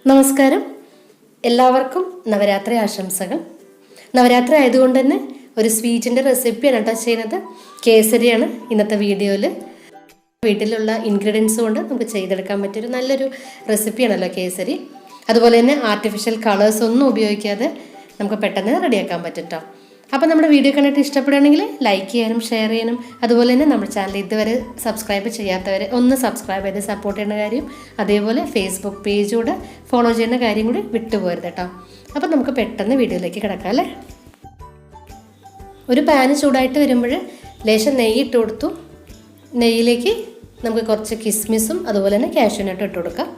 നമസ്കാരം, എല്ലാവർക്കും നവരാത്രി ആശംസകൾ. നവരാത്രി ആയതുകൊണ്ട് തന്നെ ഒരു സ്വീറ്റിൻ്റെ റെസിപ്പിയാണ് കേട്ടോ ചെയ്യുന്നത്. കേസരിയാണ് ഇന്നത്തെ വീഡിയോയിൽ. വീട്ടിലുള്ള ഇൻഗ്രീഡിയൻസ് കൊണ്ട് നമുക്ക് ചെയ്തെടുക്കാൻ പറ്റിയൊരു നല്ലൊരു റെസിപ്പിയാണല്ലോ കേസരി. അതുപോലെ തന്നെ ആർട്ടിഫിഷ്യൽ കളേഴ്സ് ഒന്നും ഉപയോഗിക്കാതെ നമുക്ക് പെട്ടെന്ന് റെഡിയാക്കാൻ പറ്റും കേട്ടോ. അപ്പോൾ നമ്മുടെ വീഡിയോ കണ്ടിട്ട് ഇഷ്ടപ്പെടുകയാണെങ്കിൽ ലൈക്ക് ചെയ്യാനും ഷെയർ ചെയ്യാനും, അതുപോലെ തന്നെ നമ്മുടെ ചാനൽ ഇതുവരെ സബ്സ്ക്രൈബ് ചെയ്യാത്തവരെ ഒന്ന് സബ്സ്ക്രൈബ് ചെയ്ത് സപ്പോർട്ട് ചെയ്യുന്ന കാര്യം, അതേപോലെ ഫേസ്ബുക്ക് പേജ് കൂടെ ഫോളോ ചെയ്യുന്ന കാര്യം കൂടി വിട്ടുപോകരുത് കേട്ടോ. അപ്പോൾ നമുക്ക് പെട്ടെന്ന് വീഡിയോയിലേക്ക് കിടക്കാം അല്ലേ. ഒരു പാന് ചൂടായിട്ട് വരുമ്പോൾ ലേശം നെയ്യ് ഇട്ട് കൊടുത്തു. നെയ്യിലേക്ക് നമുക്ക് കുറച്ച് കിസ്മിസും അതുപോലെ തന്നെ കാഷ്യൂനട്ടും ഇട്ട് കൊടുക്കാം.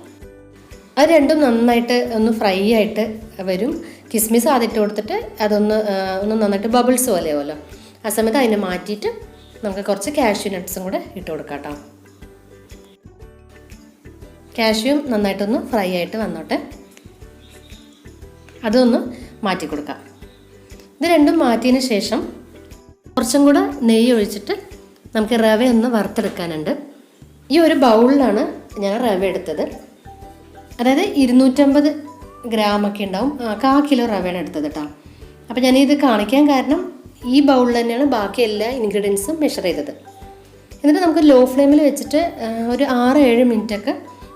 അത് രണ്ടും നന്നായിട്ട് ഒന്ന് ഫ്രൈ ആയിട്ട് വരും. കിസ്മിസ് ആദ്യം ഇട്ട് കൊടുത്തിട്ട് അതൊന്ന് നന്നായിട്ട് ബബിൾസ് പോലെയാവുമല്ലോ. ആ സമയത്ത് അതിനെ മാറ്റിയിട്ട് നമുക്ക് കുറച്ച് കാഷ്യൂനട്ട്സും കൂടെ ഇട്ട് കൊടുക്കാം കേട്ടോ. കാഷ്യൂം നന്നായിട്ടൊന്ന് ഫ്രൈ ആയിട്ട് വന്നോട്ടെ. അതൊന്ന് മാറ്റി കൊടുക്കാം. ഇത് രണ്ടും മാറ്റിയതിന് ശേഷം കുറച്ചും കൂടെ നെയ്യ് ഒഴിച്ചിട്ട് നമുക്ക് റവ ഒന്ന് വറുത്തെടുക്കാനുണ്ട്. ഈ ഒരു ബൗളിലാണ് ഞാൻ റവ എടുത്തത്. അതായത് 250 ഗ്രാമൊക്കെ ഉണ്ടാവും. 1/4 കിലോ റവയാണ് എടുത്തത് കേട്ടോ. അപ്പോൾ ഞാനിത് കാണിക്കാൻ കാരണം ഈ ബൗളിൽ തന്നെയാണ് ബാക്കി എല്ലാ ഇൻഗ്രീഡിയൻസും മെഷർ ചെയ്തത്. എന്നിട്ട് നമുക്ക് ലോ ഫ്ലെയിമിൽ വെച്ചിട്ട് ഒരു 6-7 മിനിറ്റൊക്കെ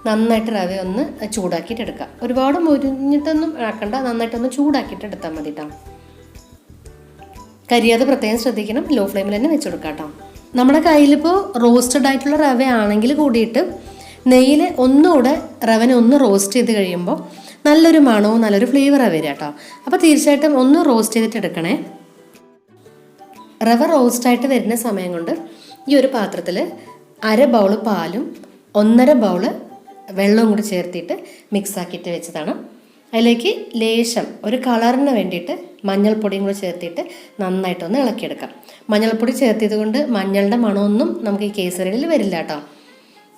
നന്നായിട്ട് റവ ഒന്ന് ചൂടാക്കിയിട്ട് എടുക്കാം. ഒരുപാട് മുരിഞ്ഞിട്ടൊന്നും ആക്കണ്ട, നന്നായിട്ടൊന്ന് ചൂടാക്കിയിട്ട് എടുത്താൽ മതി കേട്ടോ. കരിയാതെ പ്രത്യേകം ശ്രദ്ധിക്കണം. ലോ ഫ്ലെയിമിൽ തന്നെ വെച്ച് കൊടുക്കാം കേട്ടോ. നമ്മുടെ കയ്യിലിപ്പോൾ റോസ്റ്റഡ് ആയിട്ടുള്ള റവ ആണെങ്കിൽ കൂടിയിട്ട് നെയ്യിൽ ഒന്നുകൂടെ റവനെ ഒന്ന് റോസ്റ്റ് ചെയ്ത് കഴിയുമ്പോൾ നല്ലൊരു മണവും നല്ലൊരു ഫ്ലേവറാണ് വരിക കേട്ടോ. അപ്പോൾ തീർച്ചയായിട്ടും ഒന്ന് റോസ്റ്റ് ചെയ്തിട്ട് എടുക്കണേ. റവ റോസ്റ്റായിട്ട് വരുന്ന സമയം കൊണ്ട് ഈ ഒരു പാത്രത്തിൽ 1/2 ബൗള് പാലും 1/2 ബൗള് വെള്ളവും കൂടി ചേർത്തിട്ട് മിക്സാക്കിയിട്ട് വെച്ചതാണ്. അതിലേക്ക് ലേശം ഒരു കളറിന് വേണ്ടിയിട്ട് മഞ്ഞൾപ്പൊടിയും കൂടി ചേർത്തിട്ട് നന്നായിട്ടൊന്ന് ഇളക്കിയെടുക്കാം. മഞ്ഞൾപ്പൊടി ചേർത്തിയത് കൊണ്ട് മഞ്ഞളുടെ മണമൊന്നും നമുക്ക് ഈ കേസരിയിൽ വരില്ല കേട്ടോ.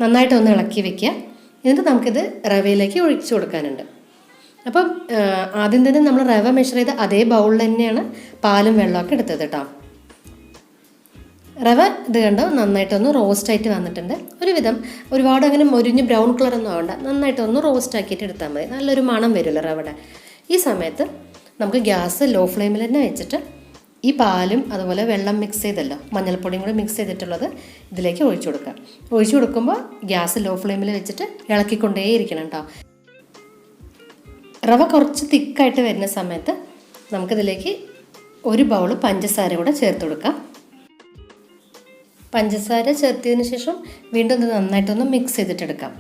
നന്നായിട്ടൊന്ന് ഇളക്കി വെക്കുക. എന്നിട്ട് നമുക്കിത് റവയിലേക്ക് ഒഴിച്ചു കൊടുക്കാനുണ്ട്. അപ്പം ആദ്യം തന്നെ നമ്മൾ റവ മെഷർ ചെയ്ത് അതേ ബൗളിൽ തന്നെയാണ് പാലും വെള്ളമൊക്കെ എടുത്തത് കേട്ടോ. റവ ഇത് കണ്ടോ നന്നായിട്ടൊന്ന് റോസ്റ്റായിട്ട് വന്നിട്ടുണ്ട്. ഒരുപാട് അങ്ങനെ മൊരിഞ്ഞ് ബ്രൗൺ കളറൊന്നും ആവണ്ട, നന്നായിട്ടൊന്ന് റോസ്റ്റ് ആക്കിയിട്ട് എടുത്താൽ മതി. നല്ലൊരു മണം വരുമല്ലോ റവയുടെ. ഈ സമയത്ത് നമുക്ക് ഗ്യാസ് ലോ ഫ്ലെയിമിൽ തന്നെ വെച്ചിട്ട് ഈ പാലും അതുപോലെ വെള്ളം മിക്സ് ചെയ്തല്ലോ, മഞ്ഞൾപ്പൊടിയും കൂടി മിക്സ് ചെയ്തിട്ടുള്ളത് ഇതിലേക്ക് ഒഴിച്ചു കൊടുക്കുക. ഒഴിച്ചു കൊടുക്കുമ്പോൾ ഗ്യാസ് ലോ ഫ്ലെയിമിൽ വെച്ചിട്ട് ഇളക്കിക്കൊണ്ടേയിരിക്കണം കേട്ടോ. റവ കുറച്ച് തിക്കായിട്ട് വരുന്ന സമയത്ത് നമുക്കിതിലേക്ക് 1 ബൗള് പഞ്ചസാര കൂടെ ചേർത്ത് കൊടുക്കാം. പഞ്ചസാര ചേർത്തതിന് ശേഷം വീണ്ടും ഇത് നന്നായിട്ടൊന്ന് മിക്സ് ചെയ്തിട്ടെടുക്കാം.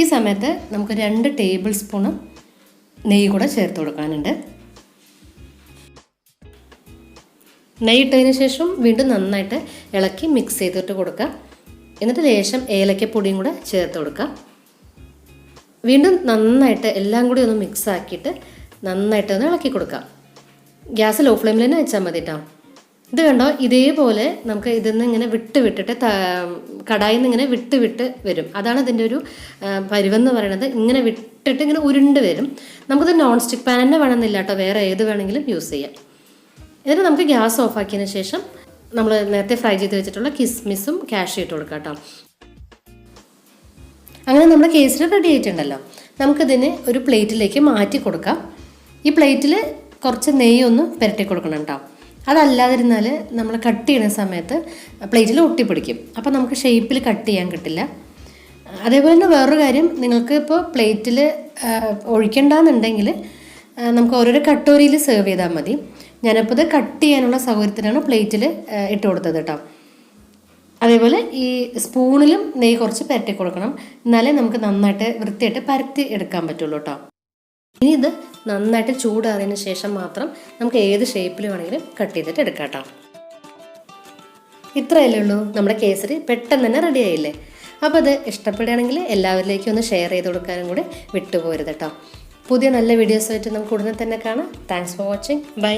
ഈ സമയത്ത് നമുക്ക് 2 ടേബിൾ സ്പൂണ് നെയ്യ് കൂടെ ചേർത്ത് കൊടുക്കാനുണ്ട്. നെയ്യ് ഇട്ടതിന് ശേഷം വീണ്ടും നന്നായിട്ട് ഇളക്കി മിക്സ് ചെയ്തിട്ട് കൊടുക്കുക. എന്നിട്ട് ലേശം ഏലക്കപ്പൊടിയും കൂടെ ചേർത്ത് കൊടുക്കുക. വീണ്ടും നന്നായിട്ട് എല്ലാം കൂടി ഒന്ന് മിക്സ് ആക്കിയിട്ട് നന്നായിട്ടൊന്ന് ഇളക്കി കൊടുക്കാം. ഗ്യാസ് ലോ ഫ്ലെയിമിൽ തന്നെ വെച്ചാൽ മതി കേട്ടോ. ഇത് കണ്ടോ, ഇതേപോലെ നമുക്ക് ഇതിൽ ഇങ്ങനെ വിട്ടിട്ട് കടായിൽ നിന്ന് ഇങ്ങനെ വിട്ട് വരും. അതാണ് ഇതിൻ്റെ ഒരു പരുവെന്ന് പറയുന്നത്. ഇങ്ങനെ വിട്ടിട്ട് ഇങ്ങനെ ഉരുണ്ട് വരും. നമുക്കിത് നോൺ സ്റ്റിക്ക് പാൻ തന്നെ വേണമെന്നില്ല കേട്ടോ, വേറെ ഏത് വേണമെങ്കിലും യൂസ് ചെയ്യാം. എന്നിട്ട് നമുക്ക് ഗ്യാസ് ഓഫാക്കിയതിന് ശേഷം നമ്മൾ നേരത്തെ ഫ്രൈ ചെയ്ത് വെച്ചിട്ടുള്ള കിസ്മിസും കാഷ്യൂ ഇട്ട് കൊടുക്കാം കേട്ടോ. അങ്ങനെ നമ്മുടെ കേസരി റെഡി ആയിട്ടുണ്ടല്ലോ. നമുക്കിതിനെ ഒരു പ്ലേറ്റിലേക്ക് മാറ്റി കൊടുക്കാം. ഈ പ്ലേറ്റിൽ കുറച്ച് നെയ്യൊന്ന് പുരട്ടി കൊടുക്കണം കേട്ടോ. അതല്ലാതിരുന്നാൽ നമ്മൾ കട്ട് ചെയ്യുന്ന സമയത്ത് പ്ലേറ്റിൽ ഒട്ടിപ്പിടിക്കും. അപ്പോൾ നമുക്ക് ഷേപ്പിൽ കട്ട് ചെയ്യാൻ കിട്ടില്ല. അതേപോലെ തന്നെ വേറൊരു കാര്യം, നിങ്ങൾക്ക് ഇപ്പോൾ പ്ലേറ്റിൽ ഒഴിക്കണ്ടെന്നുണ്ടെങ്കിൽ നമുക്ക് ഓരോരോ കട്ടോരിയിൽ സെർവ് ചെയ്താൽ മതി. ഞാനിപ്പോൾ ഇത് കട്ട് ചെയ്യാനുള്ള സൗകര്യത്തിനാണ് പ്ലേറ്റിൽ ഇട്ട് കൊടുത്തത് കേട്ടോ. അതേപോലെ ഈ സ്പൂണിലും നെയ്യ് കുറച്ച് പരട്ടി കൊടുക്കണം. എന്നാലേ നമുക്ക് നന്നായിട്ട് വൃത്തിയായിട്ട് പരത്തി എടുക്കാൻ പറ്റുള്ളൂ കേട്ടോ. ഇനി ഇത് നന്നായിട്ട് ചൂടാറിയതിന് ശേഷം മാത്രം നമുക്ക് ഏത് ഷേപ്പിൽ വേണമെങ്കിലും കട്ട് ചെയ്തിട്ട് എടുക്കാം കേട്ടോ. ഇത്രയല്ലേ ഉള്ളൂ, നമ്മുടെ കേസരി പെട്ടെന്ന് തന്നെ റെഡി ആയില്ലേ. അപ്പോൾ അത് ഇഷ്ടപ്പെടുകയാണെങ്കിൽ എല്ലാവരിലേക്കും ഒന്ന് ഷെയർ ചെയ്ത് കൊടുക്കാനും കൂടി വിട്ടുപോരുത് കേട്ടോ. പുതിയ നല്ല വീഡിയോസുമായിട്ട് നമുക്ക് ഉടനെ തന്നെ കാണാം. Thanks for watching. ബൈ.